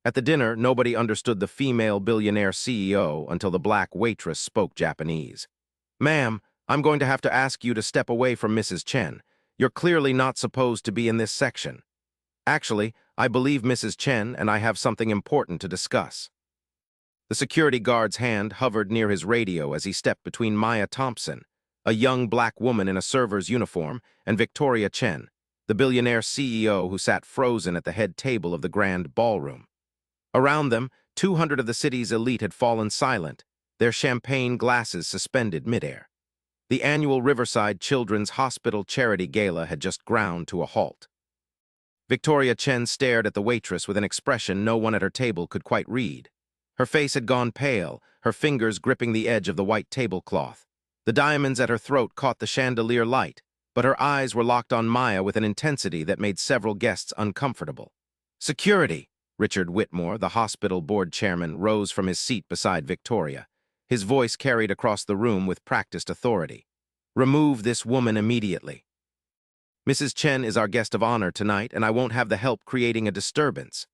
At the dinner, nobody understood the female billionaire CEO until the black waitress spoke Japanese. "Ma'am, I'm going to have to ask you to step away from Mrs. Chen. You're clearly not supposed to be in this section. Actually, I believe Mrs. Chen and I have something important to discuss." The security guard's hand hovered near his radio as he stepped between Maya Thompson, a young black woman in a server's uniform, and Victoria Chen, the billionaire CEO who sat frozen at the head table of the grand ballroom. Around them, 200 of the city's elite had fallen silent, their champagne glasses suspended midair. The annual Riverside Children's Hospital Charity Gala had just ground to a halt. Victoria Chen stared at the waitress with an expression no one at her table could quite read. Her face had gone pale, her fingers gripping the edge of the white tablecloth. The diamonds at her throat caught the chandelier light, but her eyes were locked on Maya with an intensity that made several guests uncomfortable. "Security!" Richard Whitmore, the hospital board chairman, rose from his seat beside Victoria. His voice carried across the room with practiced authority. "Remove this woman immediately. Mrs. Chen is our guest of honor tonight, and I won't have the help creating a disturbance."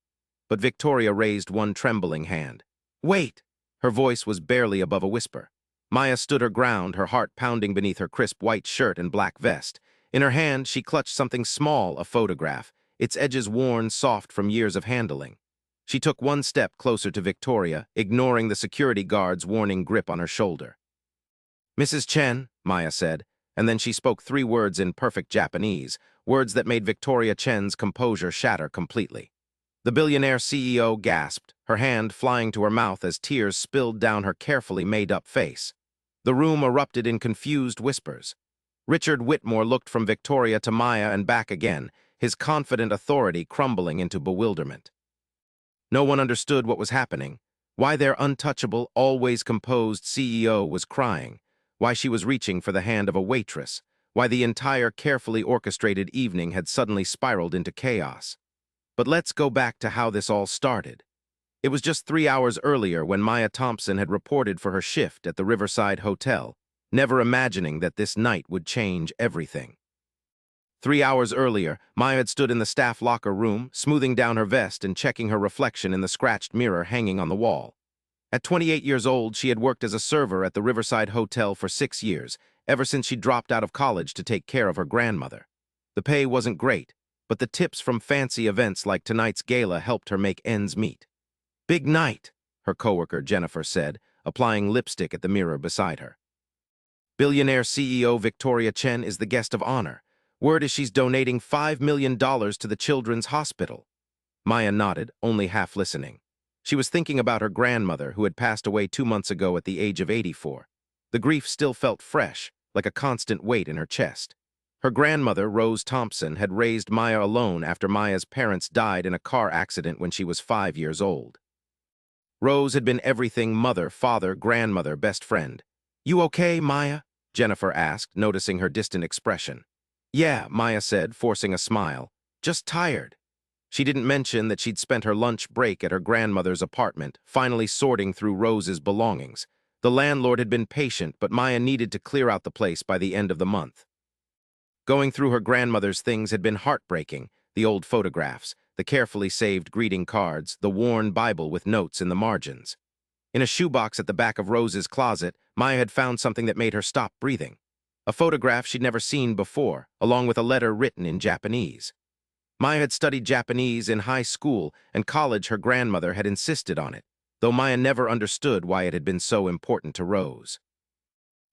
But Victoria raised one trembling hand. "Wait!" Her voice was barely above a whisper. Maya stood her ground, her heart pounding beneath her crisp white shirt and black vest. In her hand, she clutched something small, a photograph, its edges worn soft from years of handling. She took one step closer to Victoria, ignoring the security guard's warning grip on her shoulder. "Mrs. Chen," Maya said, and then she spoke 3 words in perfect Japanese, words that made Victoria Chen's composure shatter completely. The billionaire CEO gasped, her hand flying to her mouth as tears spilled down her carefully made-up face. The room erupted in confused whispers. Richard Whitmore looked from Victoria to Maya and back again, his confident authority crumbling into bewilderment. No one understood what was happening, why their untouchable, always composed CEO was crying, why she was reaching for the hand of a waitress, why the entire carefully orchestrated evening had suddenly spiraled into chaos. But let's go back to how this all started. It was just 3 hours earlier when Maya Thompson had reported for her shift at the Riverside Hotel, never imagining that this night would change everything. 3 hours earlier, Maya had stood in the staff locker room, smoothing down her vest and checking her reflection in the scratched mirror hanging on the wall. At 28 years old, she had worked as a server at the Riverside Hotel for 6 years, ever since she dropped out of college to take care of her grandmother. The pay wasn't great, but the tips from fancy events like tonight's gala helped her make ends meet. "Big night," her coworker Jennifer said, applying lipstick at the mirror beside her. "Billionaire CEO Victoria Chen is the guest of honor. Word is she's donating $5 million to the children's hospital." Maya nodded, only half listening. She was thinking about her grandmother, who had passed away 2 months ago at the age of 84. The grief still felt fresh, like a constant weight in her chest. Her grandmother, Rose Thompson, had raised Maya alone after Maya's parents died in a car accident when she was 5 years old. Rose had been everything: mother, father, grandmother, best friend. "You okay, Maya?" Jennifer asked, noticing her distant expression. "Yeah," Maya said, forcing a smile. "Just tired." She didn't mention that she'd spent her lunch break at her grandmother's apartment, finally sorting through Rose's belongings. The landlord had been patient, but Maya needed to clear out the place by the end of the month. Going through her grandmother's things had been heartbreaking: the old photographs, the carefully saved greeting cards, the worn Bible with notes in the margins. In a shoebox at the back of Rose's closet, Maya had found something that made her stop breathing. A photograph she'd never seen before, along with a letter written in Japanese. Maya had studied Japanese in high school and college. Her grandmother had insisted on it, though Maya never understood why it had been so important to Rose.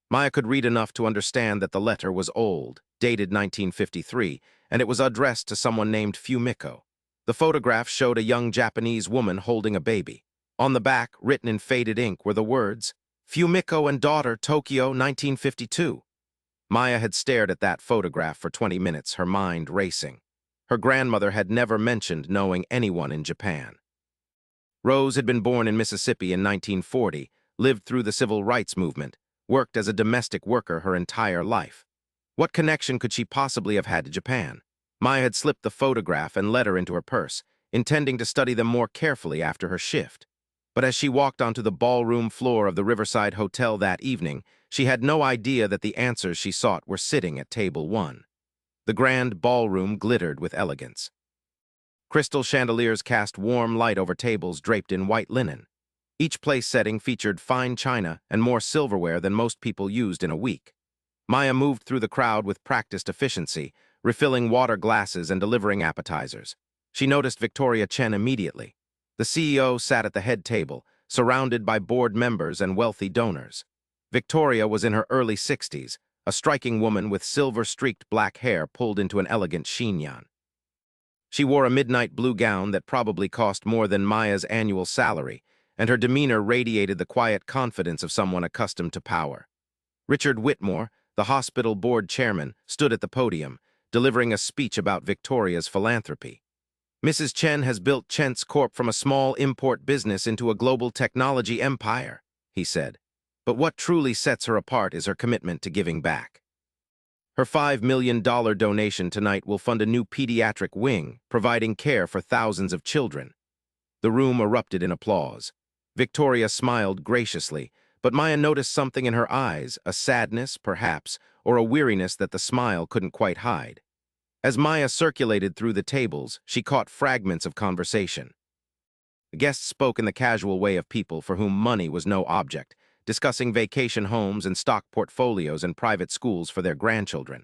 Maya could read enough to understand that the letter was old, dated 1953, and it was addressed to someone named Fumiko. The photograph showed a young Japanese woman holding a baby. On the back, written in faded ink, were the words, "Fumiko and daughter, Tokyo, 1952. Maya had stared at that photograph for 20 minutes, her mind racing. Her grandmother had never mentioned knowing anyone in Japan. Rose had been born in Mississippi in 1940, lived through the civil rights movement, worked as a domestic worker her entire life. What connection could she possibly have had to Japan? Maya had slipped the photograph and letter into her purse, intending to study them more carefully after her shift. But as she walked onto the ballroom floor of the Riverside Hotel that evening, she had no idea that the answers she sought were sitting at table 1. The grand ballroom glittered with elegance. Crystal chandeliers cast warm light over tables draped in white linen. Each place setting featured fine china and more silverware than most people used in a week. Maya moved through the crowd with practiced efficiency, refilling water glasses and delivering appetizers. She noticed Victoria Chen immediately. The CEO sat at the head table, surrounded by board members and wealthy donors. Victoria was in her early 60s, a striking woman with silver-streaked black hair pulled into an elegant chignon. She wore a midnight blue gown that probably cost more than Maya's annual salary, and her demeanor radiated the quiet confidence of someone accustomed to power. Richard Whitmore, the hospital board chairman, stood at the podium, delivering a speech about Victoria's philanthropy. Mrs. Chen has built Chent's Corp from a small import business into a global technology empire, he said. But what truly sets her apart is her commitment to giving back. Her $5 million donation tonight will fund a new pediatric wing, providing care for thousands of children. The room erupted in applause. Victoria smiled graciously, but Maya noticed something in her eyes, a sadness, perhaps, or a weariness that the smile couldn't quite hide. As Maya circulated through the tables, she caught fragments of conversation. The guests spoke in the casual way of people for whom money was no object, discussing vacation homes and stock portfolios and private schools for their grandchildren.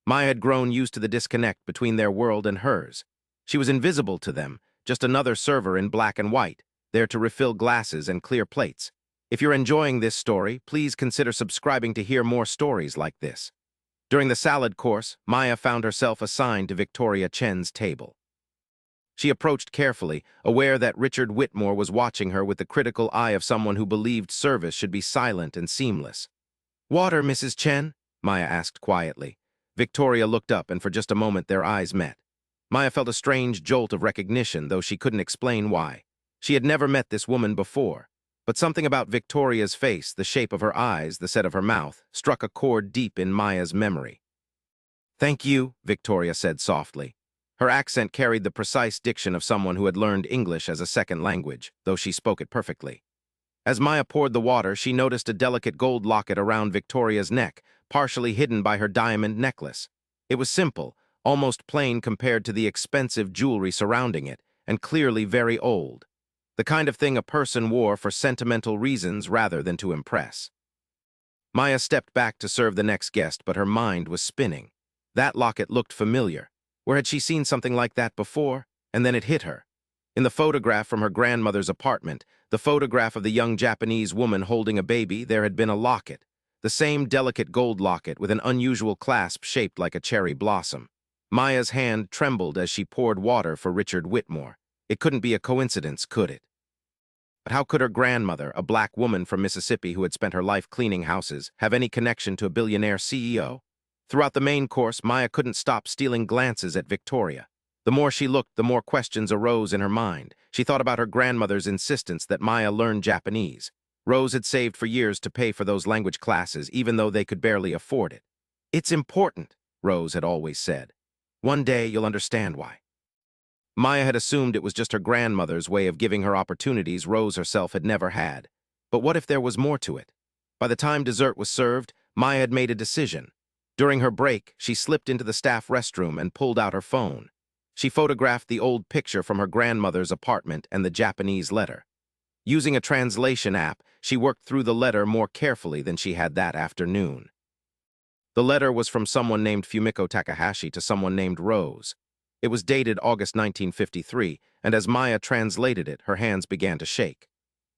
Maya had grown used to the disconnect between their world and hers. She was invisible to them, just another server in black and white, there to refill glasses and clear plates. If you're enjoying this story, please consider subscribing to hear more stories like this. During the salad course, Maya found herself assigned to Victoria Chen's table. She approached carefully, aware that Richard Whitmore was watching her with the critical eye of someone who believed service should be silent and seamless. "Water, Mrs. Chen?" Maya asked quietly. Victoria looked up, and for just a moment their eyes met. Maya felt a strange jolt of recognition, though she couldn't explain why. She had never met this woman before. But something about Victoria's face, the shape of her eyes, the set of her mouth, struck a chord deep in Maya's memory. "Thank you," Victoria said softly. Her accent carried the precise diction of someone who had learned English as a second language, though she spoke it perfectly. As Maya poured the water, she noticed a delicate gold locket around Victoria's neck, partially hidden by her diamond necklace. It was simple, almost plain compared to the expensive jewelry surrounding it, and clearly very old. The kind of thing a person wore for sentimental reasons rather than to impress. Maya stepped back to serve the next guest, but her mind was spinning. That locket looked familiar. Where had she seen something like that before? And then it hit her. In the photograph from her grandmother's apartment, the photograph of the young Japanese woman holding a baby, there had been a locket. The same delicate gold locket with an unusual clasp shaped like a cherry blossom. Maya's hand trembled as she poured water for Richard Whitmore. It couldn't be a coincidence, could it? But how could her grandmother, a black woman from Mississippi who had spent her life cleaning houses, have any connection to a billionaire CEO? Throughout the main course, Maya couldn't stop stealing glances at Victoria. The more she looked, the more questions arose in her mind. She thought about her grandmother's insistence that Maya learn Japanese. Rose had saved for years to pay for those language classes, even though they could barely afford it. "It's important," Rose had always said. "One day you'll understand why." Maya had assumed it was just her grandmother's way of giving her opportunities Rose herself had never had. But what if there was more to it? By the time dessert was served, Maya had made a decision. During her break, she slipped into the staff restroom and pulled out her phone. She photographed the old picture from her grandmother's apartment and the Japanese letter. Using a translation app, she worked through the letter more carefully than she had that afternoon. The letter was from someone named Fumiko Takahashi to someone named Rose. It was dated August 1953, and as Maya translated it, her hands began to shake.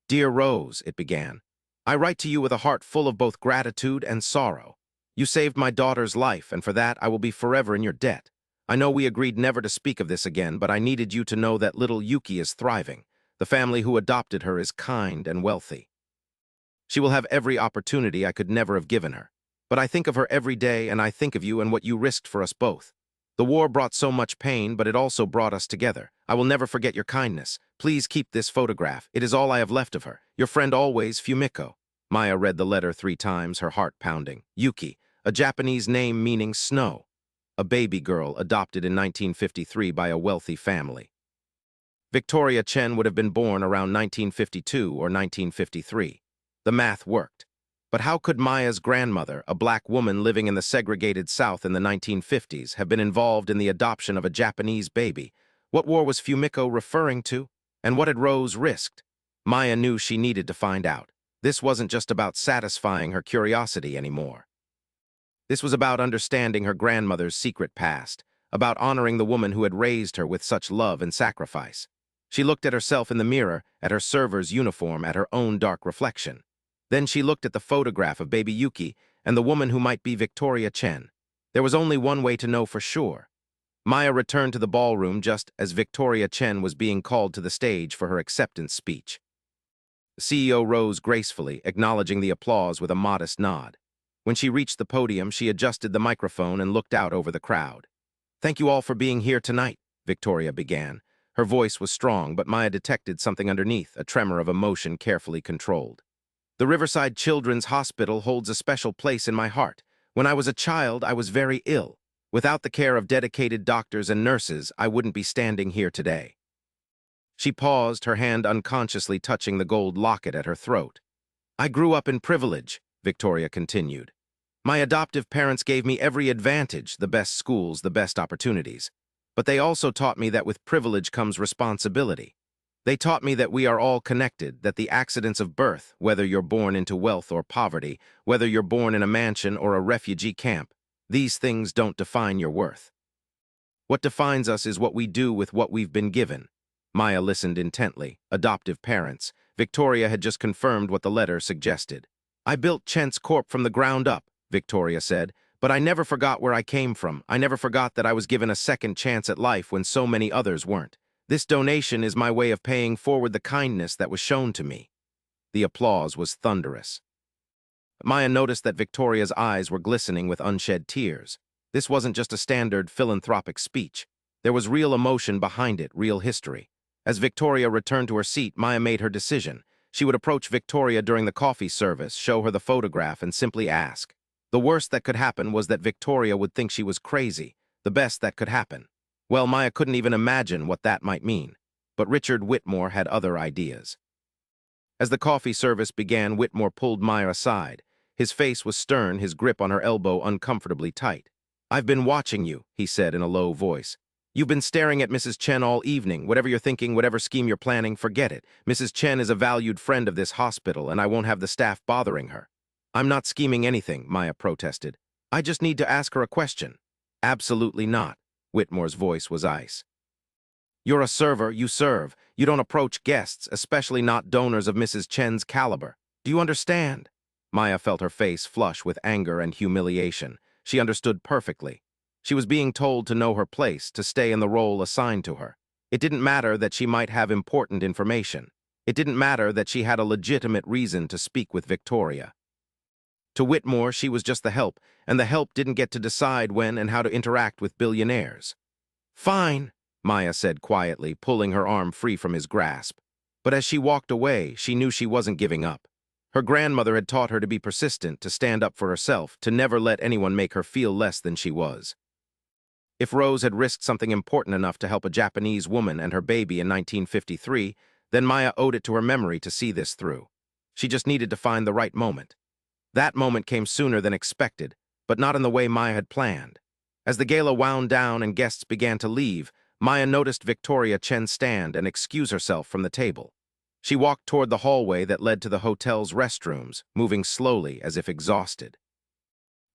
"Dear Rose," it began, "I write to you with a heart full of both gratitude and sorrow. You saved my daughter's life, and for that I will be forever in your debt. I know we agreed never to speak of this again, but I needed you to know that little Yuki is thriving. The family who adopted her is kind and wealthy. She will have every opportunity I could never have given her. But I think of her every day, and I think of you and what you risked for us both. The war brought so much pain, but it also brought us together. I will never forget your kindness. Please keep this photograph. It is all I have left of her. Your friend always, Fumiko." Maya read the letter 3 times, her heart pounding. Yuki, a Japanese name meaning snow. A baby girl adopted in 1953 by a wealthy family. Victoria Chen would have been born around 1952 or 1953. The math worked. But how could Maya's grandmother, a black woman living in the segregated South in the 1950s, have been involved in the adoption of a Japanese baby? What war was Fumiko referring to? And what had Rose risked? Maya knew she needed to find out. This wasn't just about satisfying her curiosity anymore. This was about understanding her grandmother's secret past, about honoring the woman who had raised her with such love and sacrifice. She looked at herself in the mirror, at her server's uniform, at her own dark reflection. Then she looked at the photograph of baby Yuki and the woman who might be Victoria Chen. There was only one way to know for sure. Maya returned to the ballroom just as Victoria Chen was being called to the stage for her acceptance speech. The CEO rose gracefully, acknowledging the applause with a modest nod. When she reached the podium, she adjusted the microphone and looked out over the crowd. "Thank you all for being here tonight," Victoria began. Her voice was strong, but Maya detected something underneath, a tremor of emotion carefully controlled. "The Riverside Children's Hospital holds a special place in my heart. When I was a child, I was very ill. Without the care of dedicated doctors and nurses, I wouldn't be standing here today." She paused, her hand unconsciously touching the gold locket at her throat. "I grew up in privilege," Victoria continued. "My adoptive parents gave me every advantage, the best schools, the best opportunities. But they also taught me that with privilege comes responsibility. They taught me that we are all connected, that the accidents of birth, whether you're born into wealth or poverty, whether you're born in a mansion or a refugee camp, these things don't define your worth. What defines us is what we do with what we've been given." Maya listened intently. Adoptive parents. Victoria had just confirmed what the letter suggested. "I built Chent's Corp from the ground up," Victoria said, "but I never forgot where I came from. I never forgot that I was given a second chance at life when so many others weren't. This donation is my way of paying forward the kindness that was shown to me." The applause was thunderous. Maya noticed that Victoria's eyes were glistening with unshed tears. This wasn't just a standard philanthropic speech. There was real emotion behind it, real history. As Victoria returned to her seat, Maya made her decision. She would approach Victoria during the coffee service, show her the photograph, and simply ask. The worst that could happen was that Victoria would think she was crazy. The best that could happen. Well, Maya couldn't even imagine what that might mean. But Richard Whitmore had other ideas. As the coffee service began, Whitmore pulled Maya aside. His face was stern, his grip on her elbow uncomfortably tight. "I've been watching you," he said in a low voice. "You've been staring at Mrs. Chen all evening. Whatever you're thinking, whatever scheme you're planning, forget it. Mrs. Chen is a valued friend of this hospital, and I won't have the staff bothering her." "I'm not scheming anything," Maya protested. "I just need to ask her a question." "Absolutely not." Whitmore's voice was ice. "You're a server, you serve. You don't approach guests, especially not donors of Mrs. Chen's caliber. Do you understand?" Maya felt her face flush with anger and humiliation. She understood perfectly. She was being told to know her place, to stay in the role assigned to her. It didn't matter that she might have important information. It didn't matter that she had a legitimate reason to speak with Victoria. To Whitmore, she was just the help, and the help didn't get to decide when and how to interact with billionaires. "Fine," Maya said quietly, pulling her arm free from his grasp. But as she walked away, she knew she wasn't giving up. Her grandmother had taught her to be persistent, to stand up for herself, to never let anyone make her feel less than she was. If Rose had risked something important enough to help a Japanese woman and her baby in 1953, then Maya owed it to her memory to see this through. She just needed to find the right moment. That moment came sooner than expected, but not in the way Maya had planned. As the gala wound down and guests began to leave, Maya noticed Victoria Chen stand and excuse herself from the table. She walked toward the hallway that led to the hotel's restrooms, moving slowly as if exhausted.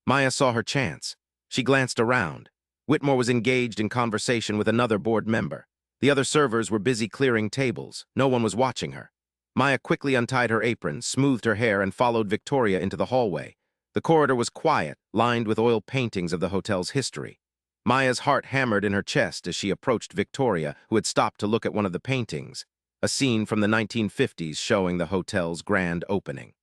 Maya saw her chance. She glanced around. Whitmore was engaged in conversation with another board member. The other servers were busy clearing tables. No one was watching her. Maya quickly untied her apron, smoothed her hair, and followed Victoria into the hallway. The corridor was quiet, lined with oil paintings of the hotel's history. Maya's heart hammered in her chest as she approached Victoria, who had stopped to look at one of the paintings, a scene from the 1950s showing the hotel's grand opening.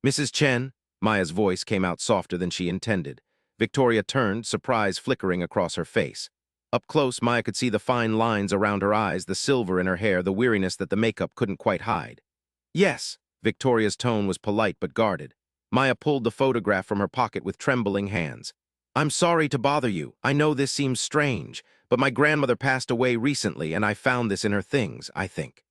"Mrs. Chen?" Maya's voice came out softer than she intended. Victoria turned, surprise flickering across her face. Up close, Maya could see the fine lines around her eyes, the silver in her hair, the weariness that the makeup couldn't quite hide. "Yes." Victoria's tone was polite but guarded. Maya pulled the photograph from her pocket with trembling hands. "I'm sorry to bother you. I know this seems strange, but my grandmother passed away recently and I found this in her things, I think.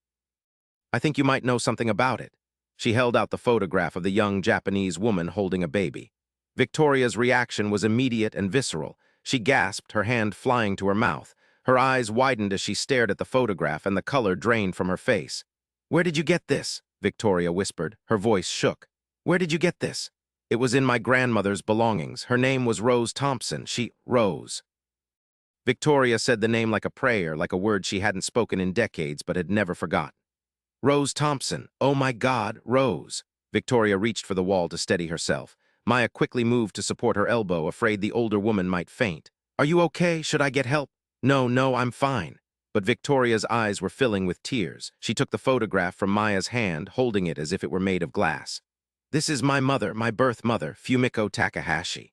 I think you might know something about it." She held out the photograph of the young Japanese woman holding a baby. Victoria's reaction was immediate and visceral. She gasped, her hand flying to her mouth. Her eyes widened as she stared at the photograph and the color drained from her face. "Where did you get this?" Victoria whispered. Her voice shook. "Where did you get this?" "It was in my grandmother's belongings. Her name was Rose Thompson. Rose." Victoria said the name like a prayer, like a word she hadn't spoken in decades but had never forgotten. "Rose Thompson. Oh my God, Rose." Victoria reached for the wall to steady herself. Maya quickly moved to support her elbow, afraid the older woman might faint. "Are you okay? Should I get help?" "No, no, I'm fine." But Victoria's eyes were filling with tears. She took the photograph from Maya's hand, holding it as if it were made of glass. "This is my mother, my birth mother, Fumiko Takahashi.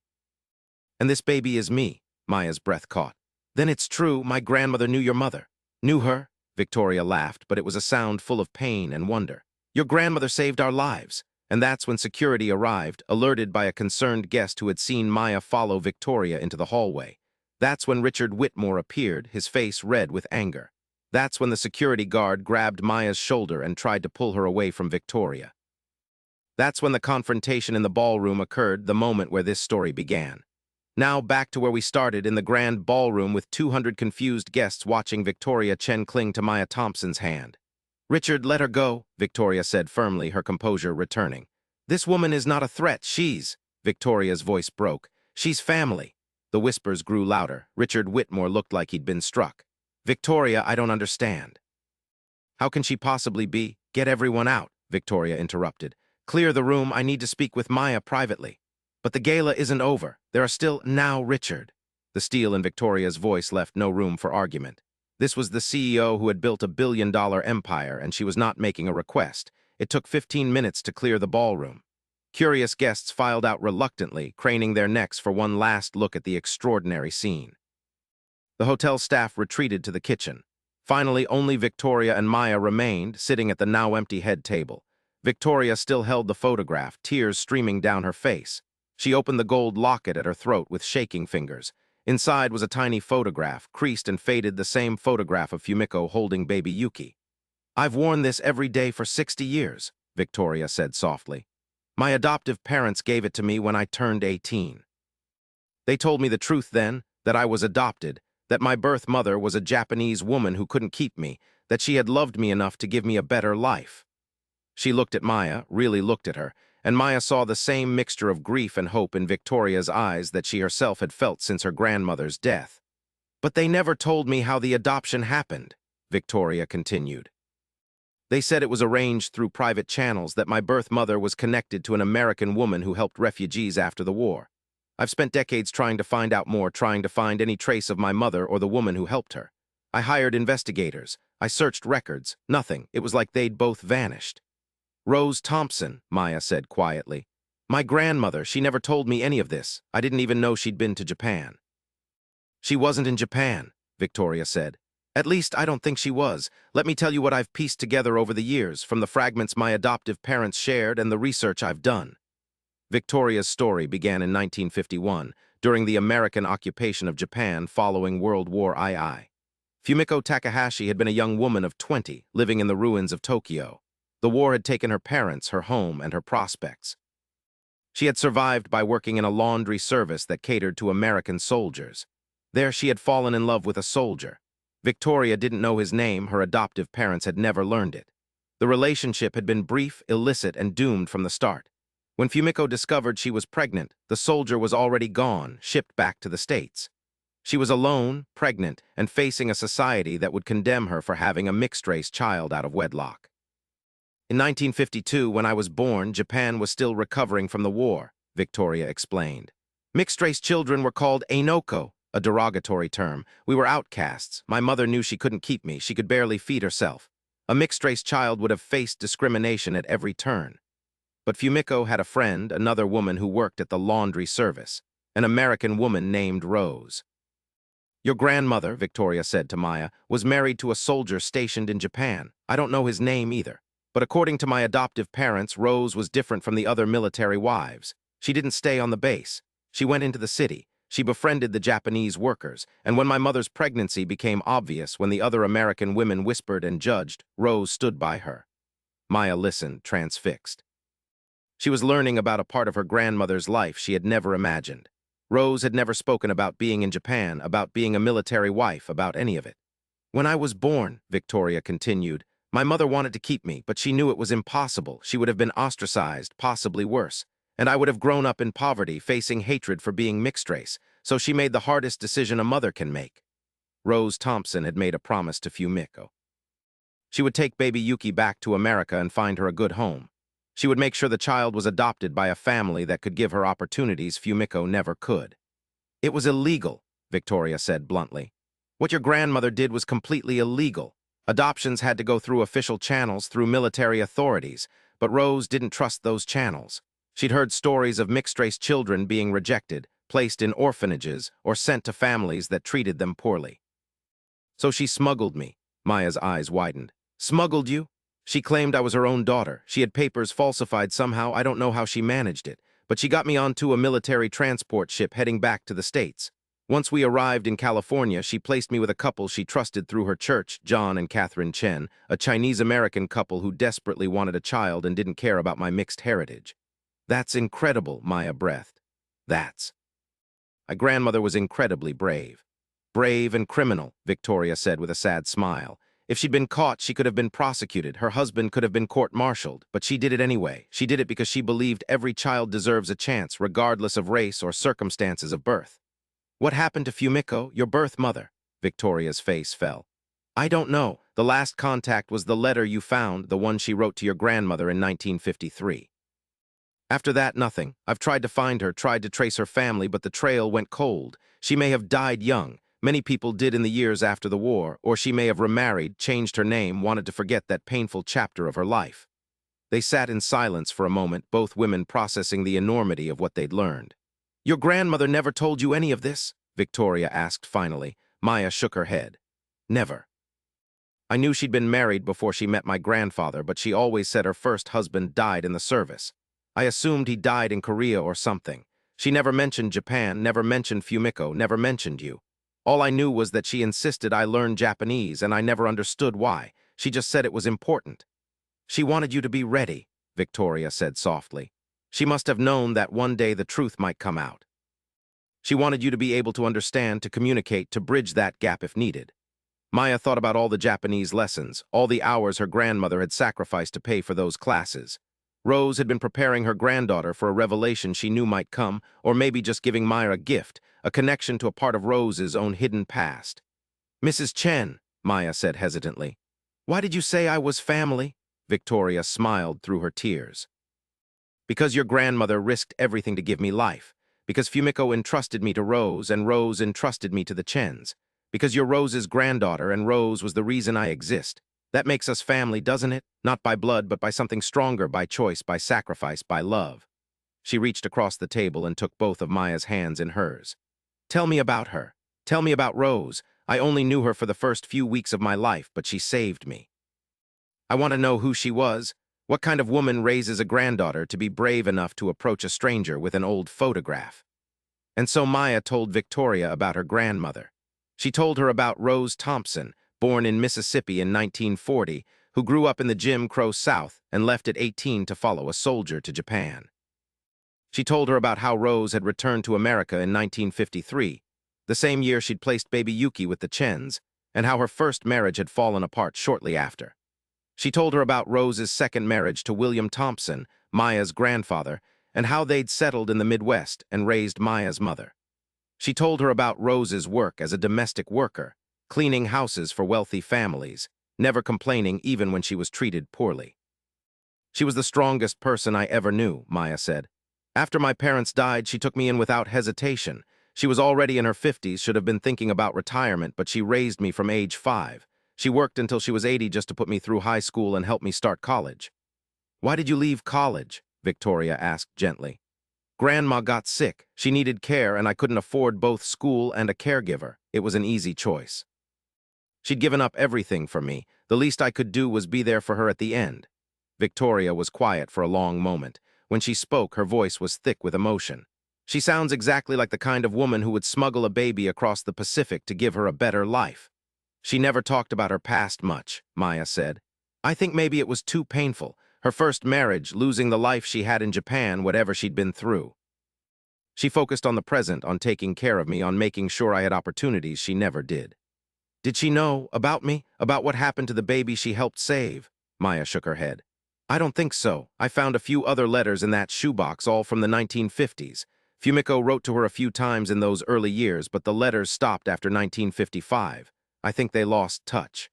And this baby is me." Maya's breath caught. "Then it's true, my grandmother knew your mother." "Knew her?" Victoria laughed, but it was a sound full of pain and wonder. "Your grandmother saved our lives." And that's when security arrived, alerted by a concerned guest who had seen Maya follow Victoria into the hallway. That's when Richard Whitmore appeared, his face red with anger. That's when the security guard grabbed Maya's shoulder and tried to pull her away from Victoria. That's when the confrontation in the ballroom occurred, the moment where this story began. Now back to where we started, in the grand ballroom with 200 confused guests watching Victoria Chen cling to Maya Thompson's hand. "Richard, let her go," Victoria said firmly, her composure returning. "This woman is not a threat, she's—" Victoria's voice broke. "She's family." The whispers grew louder. Richard Whitmore looked like he'd been struck. "Victoria, I don't understand." "How can she possibly be?" "Get everyone out," Victoria interrupted. "Clear the room, I need to speak with Maya privately." "But the gala isn't over. There are still—" "Now, Richard." The steel in Victoria's voice left no room for argument. This was the CEO who had built a billion-dollar empire, and she was not making a request. It took 15 minutes to clear the ballroom. Curious guests filed out reluctantly, craning their necks for one last look at the extraordinary scene. The hotel staff retreated to the kitchen. Finally, only Victoria and Maya remained, sitting at the now-empty head table. Victoria still held the photograph, tears streaming down her face. She opened the gold locket at her throat with shaking fingers. Inside was a tiny photograph, creased and faded, the same photograph of Fumiko holding baby Yuki. "I've worn this every day for 60 years, Victoria said softly. "My adoptive parents gave it to me when I turned 18. They told me the truth then, that I was adopted, that my birth mother was a Japanese woman who couldn't keep me, that she had loved me enough to give me a better life." She looked at Maya, really looked at her, and Maya saw the same mixture of grief and hope in Victoria's eyes that she herself had felt since her grandmother's death. "But they never told me how the adoption happened," Victoria continued. "They said it was arranged through private channels, that my birth mother was connected to an American woman who helped refugees after the war. I've spent decades trying to find out more, trying to find any trace of my mother or the woman who helped her. I hired investigators. I searched records. Nothing. It was like they'd both vanished." "Rose Thompson," Maya said quietly. "My grandmother, she never told me any of this. I didn't even know she'd been to Japan." "She wasn't in Japan," Victoria said. "At least, I don't think she was. Let me tell you what I've pieced together over the years, from the fragments my adoptive parents shared and the research I've done." Victoria's story began in 1951, during the American occupation of Japan following World War II. Fumiko Takahashi had been a young woman of 20, living in the ruins of Tokyo. The war had taken her parents, her home, and her prospects. She had survived by working in a laundry service that catered to American soldiers. There she had fallen in love with a soldier. Victoria didn't know his name, her adoptive parents had never learned it. The relationship had been brief, illicit, and doomed from the start. When Fumiko discovered she was pregnant, the soldier was already gone, shipped back to the States. She was alone, pregnant, and facing a society that would condemn her for having a mixed-race child out of wedlock. "In 1952, when I was born, Japan was still recovering from the war," Victoria explained. "Mixed-race children were called einoko, a derogatory term. We were outcasts. My mother knew she couldn't keep me. She could barely feed herself. A mixed-race child would have faced discrimination at every turn. But Fumiko had a friend, another woman who worked at the laundry service, an American woman named Rose. Your grandmother," Victoria said to Maya, "was married to a soldier stationed in Japan. I don't know his name either. But according to my adoptive parents, Rose was different from the other military wives. She didn't stay on the base. She went into the city. She befriended the Japanese workers. And when my mother's pregnancy became obvious, when the other American women whispered and judged, Rose stood by her." Maya listened, transfixed. She was learning about a part of her grandmother's life she had never imagined. Rose had never spoken about being in Japan, about being a military wife, about any of it. When I was born, Victoria continued, my mother wanted to keep me, but she knew it was impossible. She would have been ostracized, possibly worse, and I would have grown up in poverty, facing hatred for being mixed race, so she made the hardest decision a mother can make. Rose Thompson had made a promise to Fumiko. She would take baby Yuki back to America and find her a good home. She would make sure the child was adopted by a family that could give her opportunities Fumiko never could. It was illegal, Victoria said bluntly. What your grandmother did was completely illegal. Adoptions had to go through official channels, through military authorities, but Rose didn't trust those channels. She'd heard stories of mixed-race children being rejected, placed in orphanages, or sent to families that treated them poorly. So she smuggled me. Maya's eyes widened. Smuggled you? She claimed I was her own daughter. She had papers falsified somehow. I don't know how she managed it, but she got me onto a military transport ship heading back to the States. Once we arrived in California, she placed me with a couple she trusted through her church, John and Catherine Chen, a Chinese-American couple who desperately wanted a child and didn't care about my mixed heritage. That's incredible, Maya breathed. My grandmother was incredibly brave. Brave and criminal, Victoria said with a sad smile. If she'd been caught, she could have been prosecuted. Her husband could have been court-martialed, but she did it anyway. She did it because she believed every child deserves a chance, regardless of race or circumstances of birth. What happened to Fumiko, your birth mother? Victoria's face fell. I don't know. The last contact was the letter you found, the one she wrote to your grandmother in 1953. After that, nothing. I've tried to find her, tried to trace her family, but the trail went cold. She may have died young. Many people did in the years after the war, or she may have remarried, changed her name, wanted to forget that painful chapter of her life. They sat in silence for a moment, both women processing the enormity of what they'd learned. Your grandmother never told you any of this? Victoria asked finally. Maya shook her head. Never. I knew she'd been married before she met my grandfather, but she always said her first husband died in the service. I assumed he died in Korea or something. She never mentioned Japan, never mentioned Fumiko, never mentioned you. All I knew was that she insisted I learn Japanese, and I never understood why. She just said it was important. She wanted you to be ready, Victoria said softly. She must have known that one day the truth might come out. She wanted you to be able to understand, to communicate, to bridge that gap if needed. Maya thought about all the Japanese lessons, all the hours her grandmother had sacrificed to pay for those classes. Rose had been preparing her granddaughter for a revelation she knew might come, or maybe just giving Maya a gift, a connection to a part of Rose's own hidden past. Mrs. Chen, Maya said hesitantly. Why did you say I was family? Victoria smiled through her tears. Because your grandmother risked everything to give me life. Because Fumiko entrusted me to Rose, and Rose entrusted me to the Chens. Because you're Rose's granddaughter, and Rose was the reason I exist. That makes us family, doesn't it? Not by blood, but by something stronger, by choice, by sacrifice, by love. She reached across the table and took both of Maya's hands in hers. Tell me about her. Tell me about Rose. I only knew her for the first few weeks of my life, but she saved me. I want to know who she was. What kind of woman raises a granddaughter to be brave enough to approach a stranger with an old photograph? And so Maya told Victoria about her grandmother. She told her about Rose Thompson, born in Mississippi in 1940, who grew up in the Jim Crow South and left at 18 to follow a soldier to Japan. She told her about how Rose had returned to America in 1953, the same year she'd placed baby Yuki with the Chens, and how her first marriage had fallen apart shortly after. She told her about Rose's second marriage to William Thompson, Maya's grandfather, and how they'd settled in the Midwest and raised Maya's mother. She told her about Rose's work as a domestic worker, cleaning houses for wealthy families, never complaining even when she was treated poorly. She was the strongest person I ever knew, Maya said. After my parents died, she took me in without hesitation. She was already in her 50s, should have been thinking about retirement, but she raised me from age 5. She worked until she was 80 just to put me through high school and help me start college. Why did you leave college? Victoria asked gently. Grandma got sick. She needed care, and I couldn't afford both school and a caregiver. It was an easy choice. She'd given up everything for me. The least I could do was be there for her at the end. Victoria was quiet for a long moment. When she spoke, her voice was thick with emotion. She sounds exactly like the kind of woman who would smuggle a baby across the Pacific to give her a better life. She never talked about her past much, Maya said. I think maybe it was too painful. Her first marriage, losing the life she had in Japan, whatever she'd been through. She focused on the present, on taking care of me, on making sure I had opportunities she never did. Did she know about me? About what happened to the baby she helped save? Maya shook her head. I don't think so. I found a few other letters in that shoebox, all from the 1950s. Fumiko wrote to her a few times in those early years, but the letters stopped after 1955. I think they lost touch.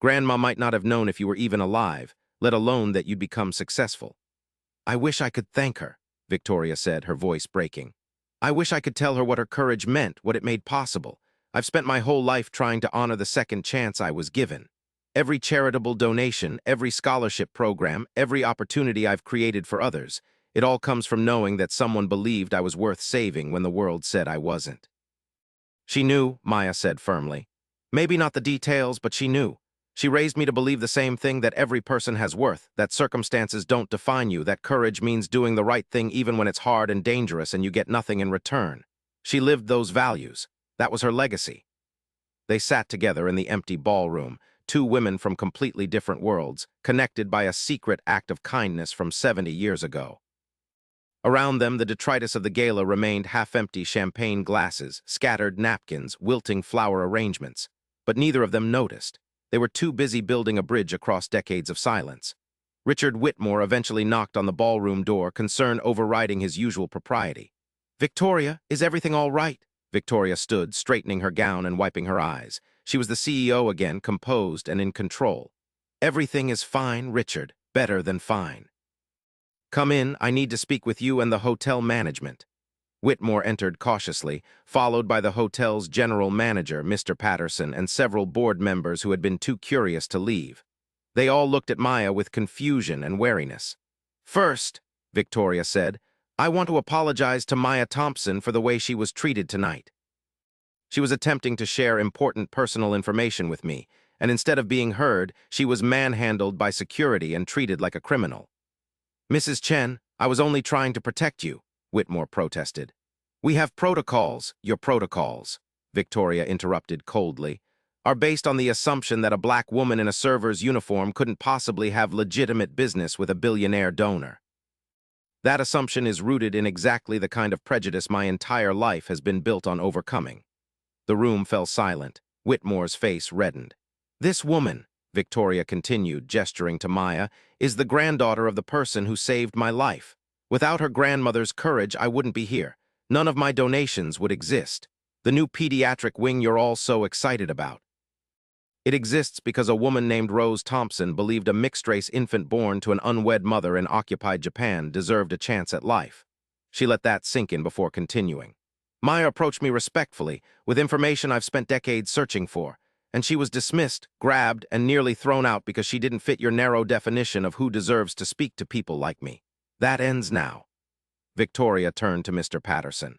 Grandma might not have known if you were even alive, let alone that you'd become successful. I wish I could thank her, Victoria said, her voice breaking. I wish I could tell her what her courage meant, what it made possible. I've spent my whole life trying to honor the second chance I was given. Every charitable donation, every scholarship program, every opportunity I've created for others, it all comes from knowing that someone believed I was worth saving when the world said I wasn't. She knew, Maya said firmly. Maybe not the details, but she knew. She raised me to believe the same thing, that every person has worth, that circumstances don't define you, that courage means doing the right thing even when it's hard and dangerous and you get nothing in return. She lived those values. That was her legacy. They sat together in the empty ballroom, two women from completely different worlds, connected by a secret act of kindness from 70 years ago. Around them, the detritus of the gala remained, half-empty champagne glasses, scattered napkins, wilting flower arrangements. But neither of them noticed. They were too busy building a bridge across decades of silence. Richard Whitmore eventually knocked on the ballroom door, concern overriding his usual propriety. Victoria, is everything all right? Victoria stood, straightening her gown and wiping her eyes. She was the CEO again, composed and in control. Everything is fine, Richard. Better than fine. Come in, I need to speak with you and the hotel management. Whitmore entered cautiously, followed by the hotel's general manager, Mr. Patterson, and several board members who had been too curious to leave. They all looked at Maya with confusion and wariness. First, Victoria said, I want to apologize to Maya Thompson for the way she was treated tonight. She was attempting to share important personal information with me, and instead of being heard, she was manhandled by security and treated like a criminal. Mrs. Chen, I was only trying to protect you, Whitmore protested. We have protocols. Your protocols, Victoria interrupted coldly, are based on the assumption that a black woman in a server's uniform couldn't possibly have legitimate business with a billionaire donor. That assumption is rooted in exactly the kind of prejudice my entire life has been built on overcoming. The room fell silent. Whitmore's face reddened. This woman, Victoria continued, gesturing to Maya, is the granddaughter of the person who saved my life. Without her grandmother's courage, I wouldn't be here. None of my donations would exist. The new pediatric wing you're all so excited about. It exists because a woman named Rose Thompson believed a mixed-race infant born to an unwed mother in occupied Japan deserved a chance at life. She let that sink in before continuing. Maya approached me respectfully, with information I've spent decades searching for, and she was dismissed, grabbed, and nearly thrown out because she didn't fit your narrow definition of who deserves to speak to people like me. That ends now. Victoria turned to Mr. Patterson.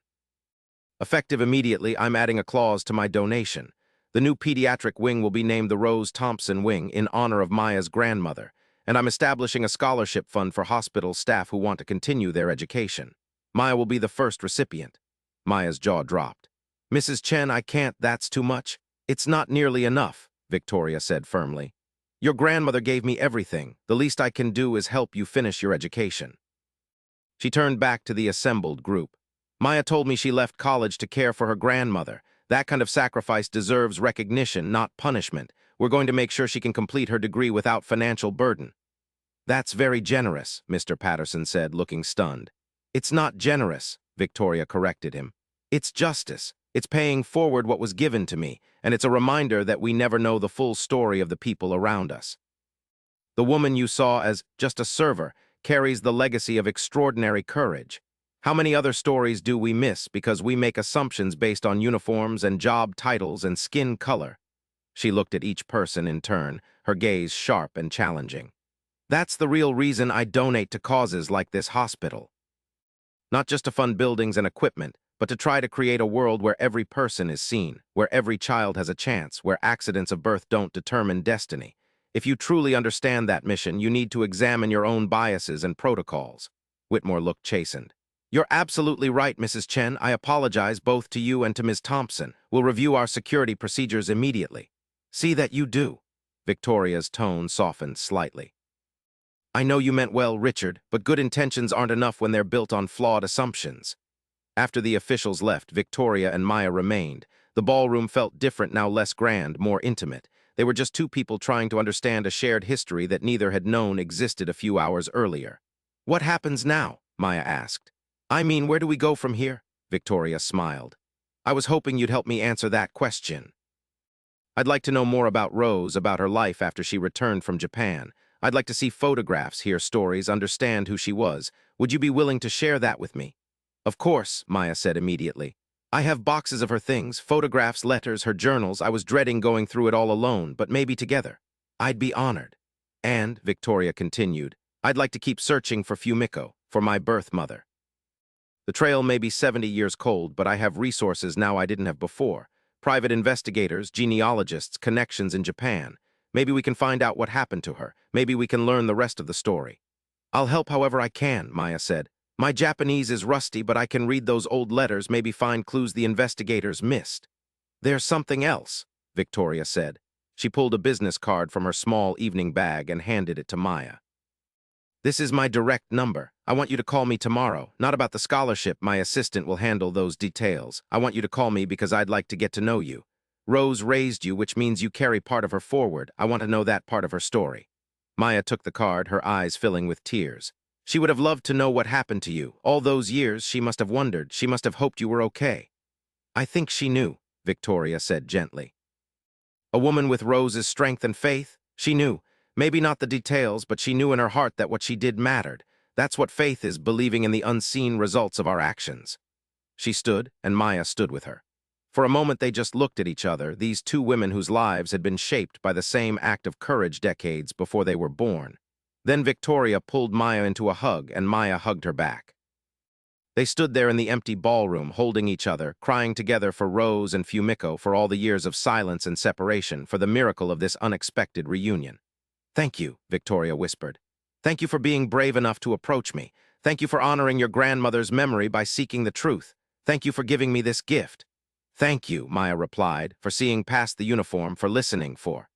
Effective immediately, I'm adding a clause to my donation. The new pediatric wing will be named the Rose Thompson Wing in honor of Maya's grandmother, and I'm establishing a scholarship fund for hospital staff who want to continue their education. Maya will be the first recipient. Maya's jaw dropped. Mrs. Chen, I can't, that's too much. It's not nearly enough, Victoria said firmly. Your grandmother gave me everything. The least I can do is help you finish your education. She turned back to the assembled group. Maya told me she left college to care for her grandmother. That kind of sacrifice deserves recognition, not punishment. We're going to make sure she can complete her degree without financial burden. That's very generous, Mr. Patterson said, looking stunned. It's not generous, Victoria corrected him. It's justice. It's paying forward what was given to me, and it's a reminder that we never know the full story of the people around us. The woman you saw as just a server carries the legacy of extraordinary courage. How many other stories do we miss because we make assumptions based on uniforms and job titles and skin color? She looked at each person in turn, her gaze sharp and challenging. That's the real reason I donate to causes like this hospital. Not just to fund buildings and equipment, but to try to create a world where every person is seen, where every child has a chance, where accidents of birth don't determine destiny. If you truly understand that mission, you need to examine your own biases and protocols. Whitmore looked chastened. You're absolutely right, Mrs. Chen. I apologize both to you and to Ms. Thompson. We'll review our security procedures immediately. See that you do. Victoria's tone softened slightly. I know you meant well, Richard, but good intentions aren't enough when they're built on flawed assumptions. After the officials left, Victoria and Maya remained. The ballroom felt different now, less grand, more intimate. They were just two people trying to understand a shared history that neither had known existed a few hours earlier. "What happens now?" Maya asked. "I mean, where do we go from here?" Victoria smiled. "I was hoping you'd help me answer that question." "I'd like to know more about Rose, about her life after she returned from Japan. I'd like to see photographs, hear stories, understand who she was. Would you be willing to share that with me?" "Of course," Maya said immediately. "I have boxes of her things, photographs, letters, her journals. I was dreading going through it all alone, but maybe together. I'd be honored." "And," Victoria continued, "I'd like to keep searching for Fumiko, for my birth mother. The trail may be 70 years cold, but I have resources now I didn't have before. Private investigators, genealogists, connections in Japan. Maybe we can find out what happened to her. Maybe we can learn the rest of the story." "I'll help however I can," Maya said. "My Japanese is rusty, but I can read those old letters, maybe find clues the investigators missed." "There's something else," Victoria said. She pulled a business card from her small evening bag and handed it to Maya. "This is my direct number. I want you to call me tomorrow. Not about the scholarship, my assistant will handle those details. I want you to call me because I'd like to get to know you. Rose raised you, which means you carry part of her forward. I want to know that part of her story." Maya took the card, her eyes filling with tears. She would have loved to know what happened to you. All those years, she must have wondered. She must have hoped you were okay. "I think she knew," Victoria said gently. "A woman with Rose's strength and faith? She knew. Maybe not the details, but she knew in her heart that what she did mattered. That's what faith is, believing in the unseen results of our actions." She stood, and Maya stood with her. For a moment they just looked at each other, these two women whose lives had been shaped by the same act of courage decades before they were born. Then Victoria pulled Maya into a hug, and Maya hugged her back. They stood there in the empty ballroom, holding each other, crying together for Rose and Fumiko, for all the years of silence and separation, for the miracle of this unexpected reunion. "Thank you," Victoria whispered. "Thank you for being brave enough to approach me. Thank you for honoring your grandmother's memory by seeking the truth. Thank you for giving me this gift." "Thank you," Maya replied, "for seeing past the uniform, for listening, for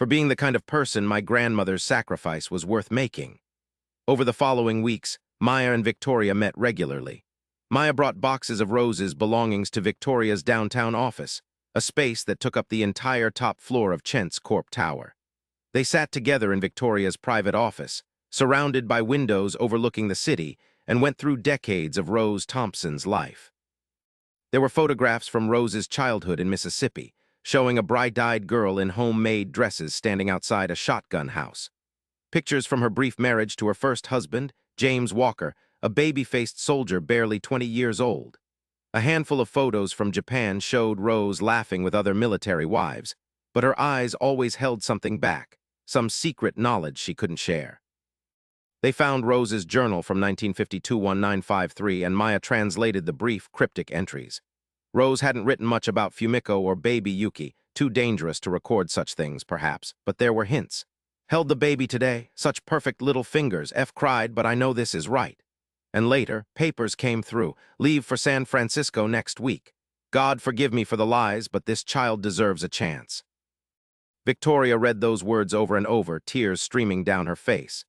being the kind of person my grandmother's sacrifice was worth making." Over the following weeks, Maya and Victoria met regularly. Maya brought boxes of Rose's belongings to Victoria's downtown office, a space that took up the entire top floor of Chent's Corp Tower. They sat together in Victoria's private office, surrounded by windows overlooking the city, and went through decades of Rose Thompson's life. There were photographs from Rose's childhood in Mississippi, showing a bright-eyed girl in homemade dresses standing outside a shotgun house. Pictures from her brief marriage to her first husband, James Walker, a baby-faced soldier barely 20 years old. A handful of photos from Japan showed Rose laughing with other military wives, but her eyes always held something back, some secret knowledge she couldn't share. They found Rose's journal from 1952-1953, and Maya translated the brief, cryptic entries. Rose hadn't written much about Fumiko or baby Yuki, too dangerous to record such things, perhaps, but there were hints. "Held the baby today, such perfect little fingers, F cried, but I know this is right." And later, papers came through, "Leave for San Francisco next week. God forgive me for the lies, but this child deserves a chance." Victoria read those words over and over, tears streaming down her face.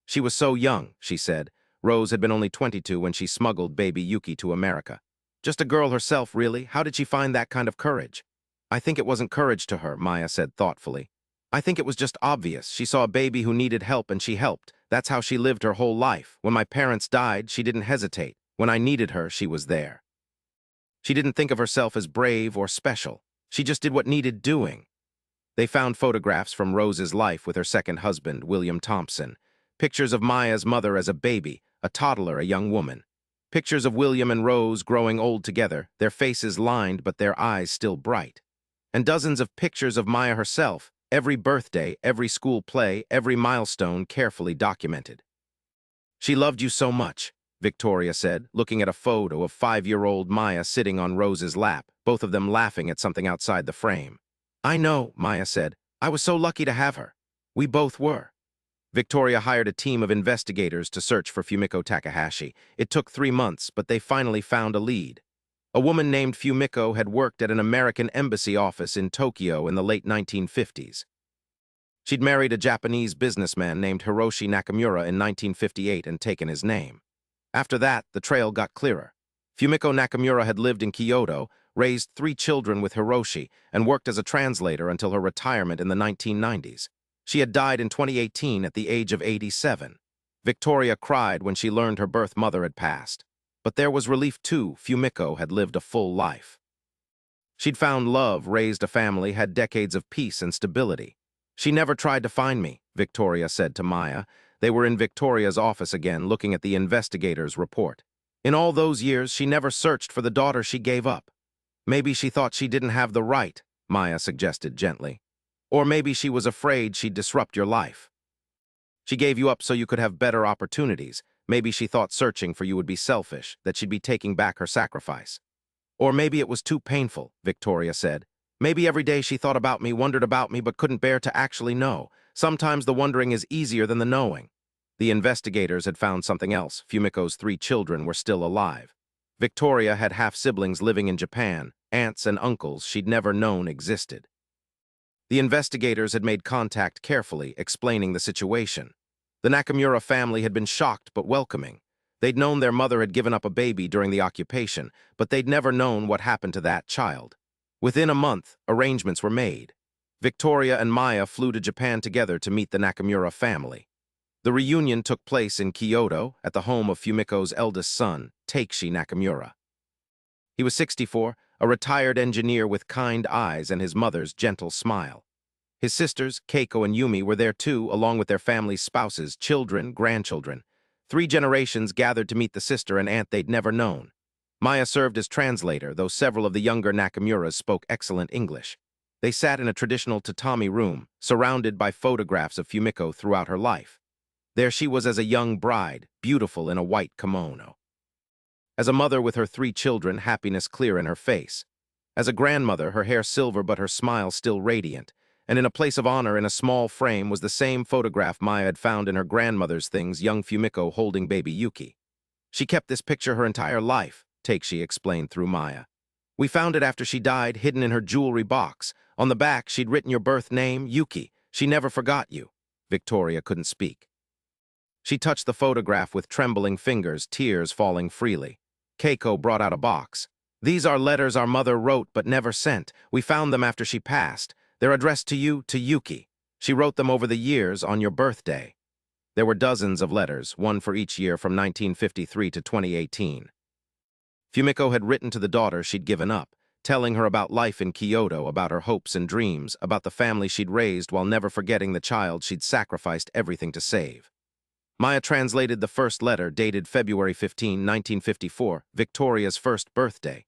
She was so young, she said. Rose had been only 22 when she smuggled baby Yuki to America. Just a girl herself, really. How did she find that kind of courage? "I think it wasn't courage to her," Maya said thoughtfully. "I think it was just obvious. She saw a baby who needed help and she helped. That's how she lived her whole life. When my parents died, she didn't hesitate. When I needed her, she was there. She didn't think of herself as brave or special. She just did what needed doing." They found photographs from Rose's life with her second husband, William Thompson. Pictures of Maya's mother as a baby, a toddler, a young woman. Pictures of William and Rose growing old together, their faces lined but their eyes still bright. And dozens of pictures of Maya herself, every birthday, every school play, every milestone carefully documented. "She loved you so much," Victoria said, looking at a photo of 5-year-old Maya sitting on Rose's lap, both of them laughing at something outside the frame. "I know," Maya said. "I was so lucky to have her. We both were." Victoria hired a team of investigators to search for Fumiko Takahashi. It took 3 months, but they finally found a lead. A woman named Fumiko had worked at an American embassy office in Tokyo in the late 1950s. She'd married a Japanese businessman named Hiroshi Nakamura in 1958 and taken his name. After that, the trail got clearer. Fumiko Nakamura had lived in Kyoto, raised 3 children with Hiroshi, and worked as a translator until her retirement in the 1990s. She had died in 2018 at the age of 87. Victoria cried when she learned her birth mother had passed. But there was relief too. Fumiko had lived a full life. She'd found love, raised a family, had decades of peace and stability. She never tried to find me, Victoria said to Maya. They were in Victoria's office again, looking at the investigator's report. In all those years, she never searched for the daughter she gave up. Maybe she thought she didn't have the right, Maya suggested gently. Or maybe she was afraid she'd disrupt your life. She gave you up so you could have better opportunities. Maybe she thought searching for you would be selfish, that she'd be taking back her sacrifice. Or maybe it was too painful, Victoria said. Maybe every day she thought about me, wondered about me, but couldn't bear to actually know. Sometimes the wondering is easier than the knowing. The investigators had found something else. Fumiko's 3 children were still alive. Victoria had half-siblings living in Japan, aunts and uncles she'd never known existed. The investigators had made contact carefully, explaining the situation. The Nakamura family had been shocked but welcoming. They'd known their mother had given up a baby during the occupation, but they'd never known what happened to that child. Within a month, arrangements were made. Victoria and Maya flew to Japan together to meet the Nakamura family. The reunion took place in Kyoto, at the home of Fumiko's eldest son, Takeshi Nakamura. He was 64, a retired engineer with kind eyes and his mother's gentle smile. His sisters, Keiko and Yumi, were there too, along with their families' spouses, children, grandchildren. 3 generations gathered to meet the sister and aunt they'd never known. Maya served as translator, though several of the younger Nakamuras spoke excellent English. They sat in a traditional tatami room, surrounded by photographs of Fumiko throughout her life. There she was as a young bride, beautiful in a white kimono. As a mother with her 3 children, happiness clear in her face. As a grandmother, her hair silver but her smile still radiant. And in a place of honor in a small frame was the same photograph Maya had found in her grandmother's things, young Fumiko holding baby Yuki. She kept this picture her entire life, Takeshi explained through Maya. We found it after she died, hidden in her jewelry box. On the back, she'd written your birth name, Yuki. She never forgot you. Victoria couldn't speak. She touched the photograph with trembling fingers, tears falling freely. Keiko brought out a box. These are letters our mother wrote but never sent. We found them after she passed. They're addressed to you, to Yuki. She wrote them over the years on your birthday. There were dozens of letters, one for each year from 1953 to 2018. Fumiko had written to the daughter she'd given up, telling her about life in Kyoto, about her hopes and dreams, about the family she'd raised while never forgetting the child she'd sacrificed everything to save. Maya translated the first letter, dated February 15, 1954, Victoria's first birthday.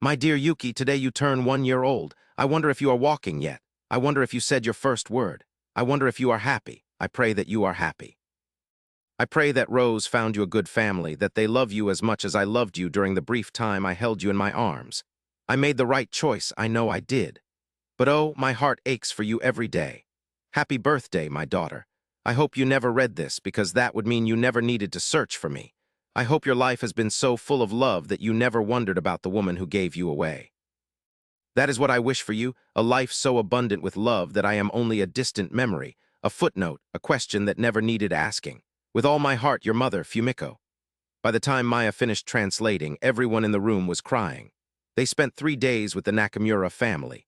My dear Yuki, today you turn 1 year old. I wonder if you are walking yet. I wonder if you said your first word. I wonder if you are happy. I pray that you are happy. I pray that Rose found you a good family, that they love you as much as I loved you during the brief time I held you in my arms. I made the right choice, I know I did. But oh, my heart aches for you every day. Happy birthday, my daughter. I hope you never read this, because that would mean you never needed to search for me. I hope your life has been so full of love that you never wondered about the woman who gave you away. That is what I wish for you, a life so abundant with love that I am only a distant memory, a footnote, a question that never needed asking. With all my heart, your mother, Fumiko. By the time Maya finished translating, everyone in the room was crying. They spent 3 days with the Nakamura family.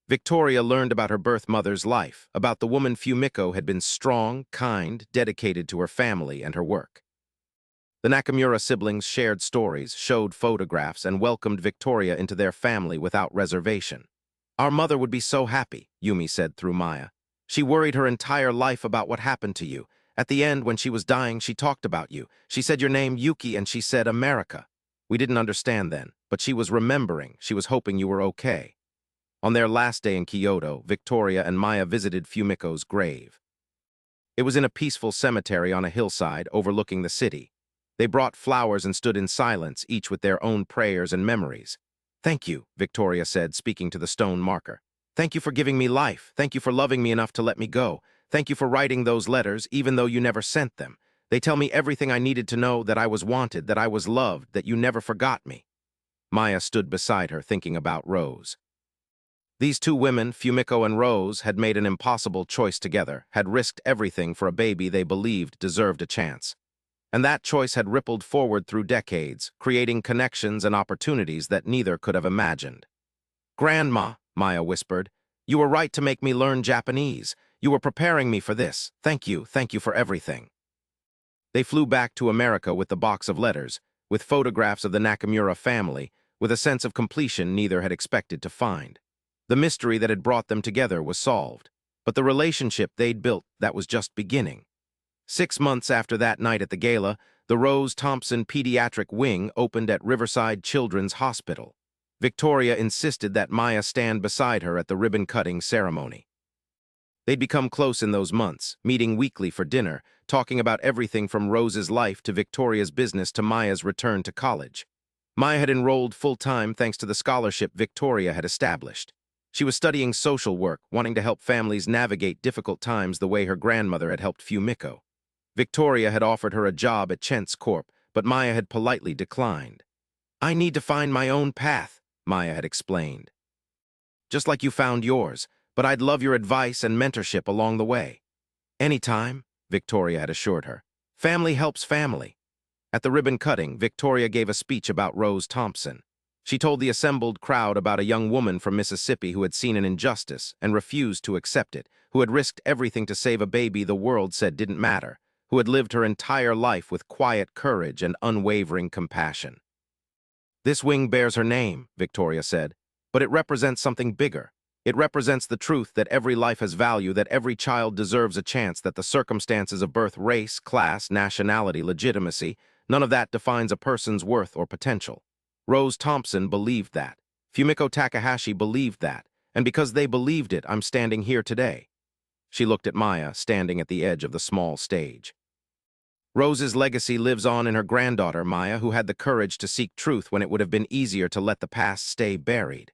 Victoria learned about her birth mother's life, about the woman Fumiko had been strong, kind, dedicated to her family and her work. The Nakamura siblings shared stories, showed photographs, and welcomed Victoria into their family without reservation. Our mother would be so happy, Yumi said through Maya. She worried her entire life about what happened to you. At the end, when she was dying, she talked about you. She said your name, Yuki, and she said America. We didn't understand then, but she was remembering. She was hoping you were okay. On their last day in Kyoto, Victoria and Maya visited Fumiko's grave. It was in a peaceful cemetery on a hillside overlooking the city. They brought flowers and stood in silence, each with their own prayers and memories. Thank you, Victoria said, speaking to the stone marker. Thank you for giving me life. Thank you for loving me enough to let me go. Thank you for writing those letters, even though you never sent them. They tell me everything I needed to know, that I was wanted, that I was loved, that you never forgot me. Maya stood beside her, thinking about Rose. These 2 women, Fumiko and Rose, had made an impossible choice together, had risked everything for a baby they believed deserved a chance. And that choice had rippled forward through decades, creating connections and opportunities that neither could have imagined. "Grandma," Maya whispered, "you were right to make me learn Japanese. You were preparing me for this. Thank you for everything." They flew back to America with the box of letters, with photographs of the Nakamura family, with a sense of completion neither had expected to find. The mystery that had brought them together was solved, but the relationship they'd built, that was just beginning. 6 months after that night at the gala, the Rose Thompson Pediatric Wing opened at Riverside Children's Hospital. Victoria insisted that Maya stand beside her at the ribbon-cutting ceremony. They'd become close in those months, meeting weekly for dinner, talking about everything from Rose's life to Victoria's business to Maya's return to college. Maya had enrolled full-time thanks to the scholarship Victoria had established. She was studying social work, wanting to help families navigate difficult times the way her grandmother had helped Fumiko. Victoria had offered her a job at Chentz Corp, but Maya had politely declined. "I need to find my own path," Maya had explained. "Just like you found yours, but I'd love your advice and mentorship along the way." "Anytime," Victoria had assured her. "Family helps family." At the ribbon cutting, Victoria gave a speech about Rose Thompson. She told the assembled crowd about a young woman from Mississippi who had seen an injustice and refused to accept it, who had risked everything to save a baby the world said didn't matter, who had lived her entire life with quiet courage and unwavering compassion. "This wing bears her name," Victoria said, "but it represents something bigger. It represents the truth that every life has value, that every child deserves a chance, that the circumstances of birth, race, class, nationality, legitimacy, none of that defines a person's worth or potential." Rose Thompson believed that. Fumiko Takahashi believed that. And because they believed it, I'm standing here today. She looked at Maya, standing at the edge of the small stage. "Rose's legacy lives on in her granddaughter, Maya, who had the courage to seek truth when it would have been easier to let the past stay buried.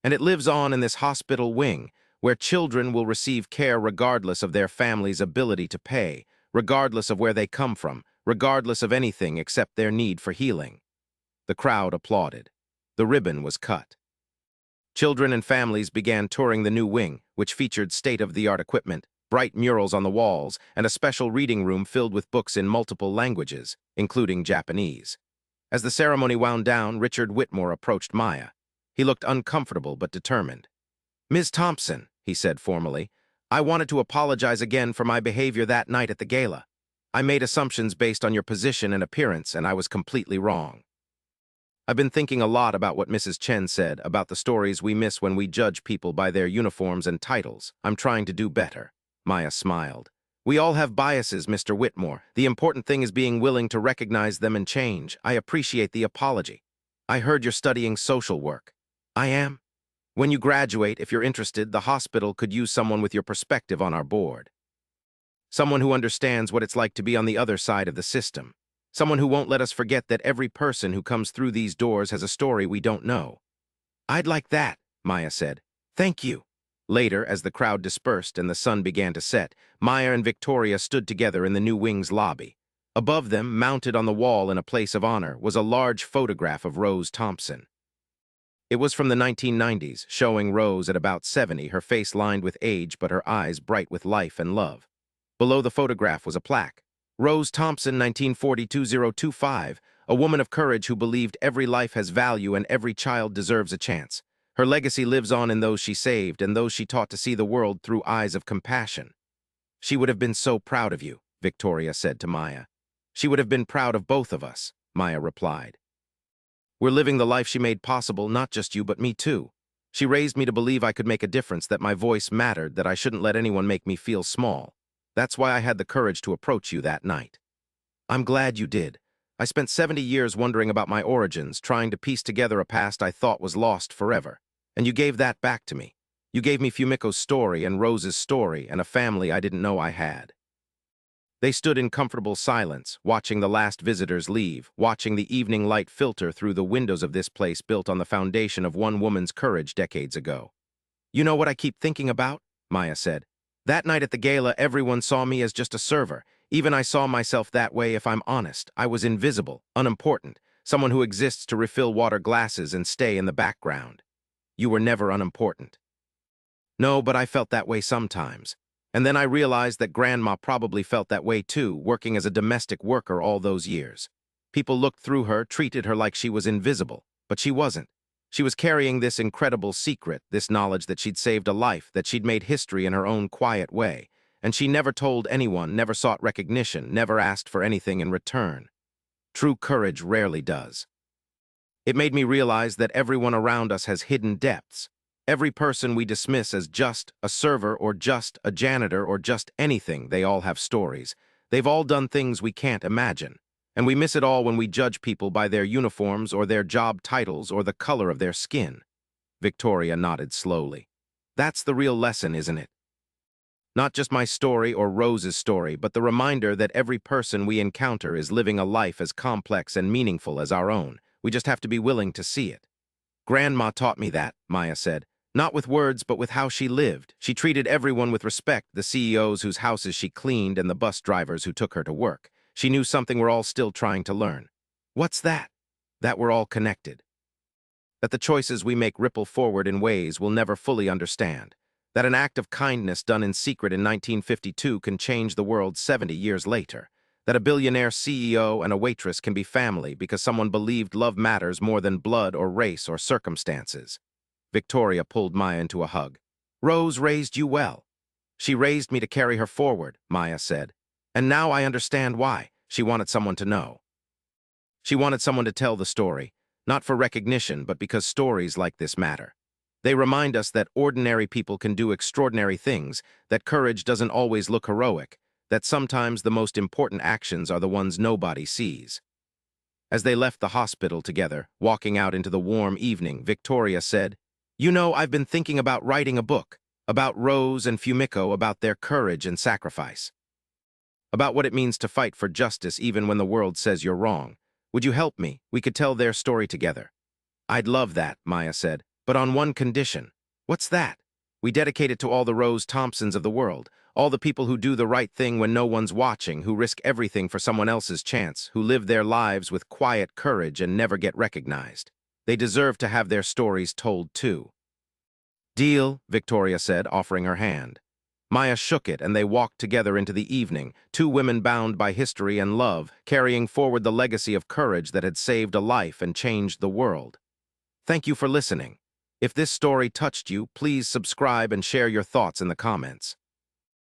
And it lives on in this hospital wing, where children will receive care regardless of their family's ability to pay, regardless of where they come from, regardless of anything except their need for healing." The crowd applauded. The ribbon was cut. Children and families began touring the new wing, which featured state-of-the-art equipment, bright murals on the walls, and a special reading room filled with books in multiple languages, including Japanese. As the ceremony wound down, Richard Whitmore approached Maya. He looked uncomfortable but determined. "Ms. Thompson," he said formally, "I wanted to apologize again for my behavior that night at the gala. I made assumptions based on your position and appearance, and I was completely wrong. I've been thinking a lot about what Mrs. Chen said, about the stories we miss when we judge people by their uniforms and titles. I'm trying to do better." Maya smiled. "We all have biases, Mr. Whitmore. The important thing is being willing to recognize them and change. I appreciate the apology. I heard you're studying social work." "I am. When you graduate, if you're interested, the hospital could use someone with your perspective on our board. Someone who understands what it's like to be on the other side of the system. Someone who won't let us forget that every person who comes through these doors has a story we don't know." "I'd like that," Maya said. "Thank you." Later, as the crowd dispersed and the sun began to set, Maya and Victoria stood together in the new wing's lobby. Above them, mounted on the wall in a place of honor, was a large photograph of Rose Thompson. It was from the 1990s, showing Rose at about 70, her face lined with age but her eyes bright with life and love. Below the photograph was a plaque. "Rose Thompson, 1942-025, a woman of courage who believed every life has value and every child deserves a chance. Her legacy lives on in those she saved and those she taught to see the world through eyes of compassion." "She would have been so proud of you," Victoria said to Maya. "She would have been proud of both of us," Maya replied. "We're living the life she made possible, not just you, but me too. She raised me to believe I could make a difference, that my voice mattered, that I shouldn't let anyone make me feel small. That's why I had the courage to approach you that night." "I'm glad you did. I spent 70 years wondering about my origins, trying to piece together a past I thought was lost forever. And you gave that back to me. You gave me Fumiko's story and Rose's story and a family I didn't know I had." They stood in comfortable silence, watching the last visitors leave, watching the evening light filter through the windows of this place built on the foundation of one woman's courage decades ago. "You know what I keep thinking about?" Maya said. "That night at the gala, everyone saw me as just a server. Even I saw myself that way, if I'm honest. I was invisible, unimportant, someone who exists to refill water glasses and stay in the background. You were never unimportant." "No, but I felt that way sometimes. And then I realized that Grandma probably felt that way too, working as a domestic worker all those years. People looked through her, treated her like she was invisible, but she wasn't. She was carrying this incredible secret, this knowledge that she'd saved a life, that she'd made history in her own quiet way. And she never told anyone, never sought recognition, never asked for anything in return. True courage rarely does. It made me realize that everyone around us has hidden depths. Every person we dismiss as just a server or just a janitor or just anything, they all have stories. They've all done things we can't imagine. And we miss it all when we judge people by their uniforms or their job titles or the color of their skin. Victoria nodded slowly. That's the real lesson, isn't it? Not just my story or Rose's story, but the reminder that every person we encounter is living a life as complex and meaningful as our own. We just have to be willing to see it. Grandma taught me that, Maya said. Not with words, but with how she lived. She treated everyone with respect, the CEOs whose houses she cleaned and the bus drivers who took her to work. She knew something we're all still trying to learn. What's that? That we're all connected. That the choices we make ripple forward in ways we'll never fully understand. That an act of kindness done in secret in 1952 can change the world 70 years later. That a billionaire CEO and a waitress can be family because someone believed love matters more than blood or race or circumstances. Victoria pulled Maya into a hug. Rose raised you well. She raised me to carry her forward, Maya said. And now I understand why. She wanted someone to know. She wanted someone to tell the story, not for recognition, but because stories like this matter. They remind us that ordinary people can do extraordinary things, that courage doesn't always look heroic, that sometimes the most important actions are the ones nobody sees. As they left the hospital together, walking out into the warm evening, Victoria said, You know, I've been thinking about writing a book, about Rose and Fumiko, about their courage and sacrifice. About what it means to fight for justice even when the world says you're wrong. Would you help me? We could tell their story together. I'd love that, Maya said, but on one condition. What's that? We dedicate it to all the Rose Thompsons of the world, all the people who do the right thing when no one's watching, who risk everything for someone else's chance, who live their lives with quiet courage and never get recognized. They deserve to have their stories told too. Deal, Victoria said, offering her hand. Maya shook it, and they walked together into the evening, two women bound by history and love, carrying forward the legacy of courage that had saved a life and changed the world. Thank you for listening. If this story touched you, please subscribe and share your thoughts in the comments.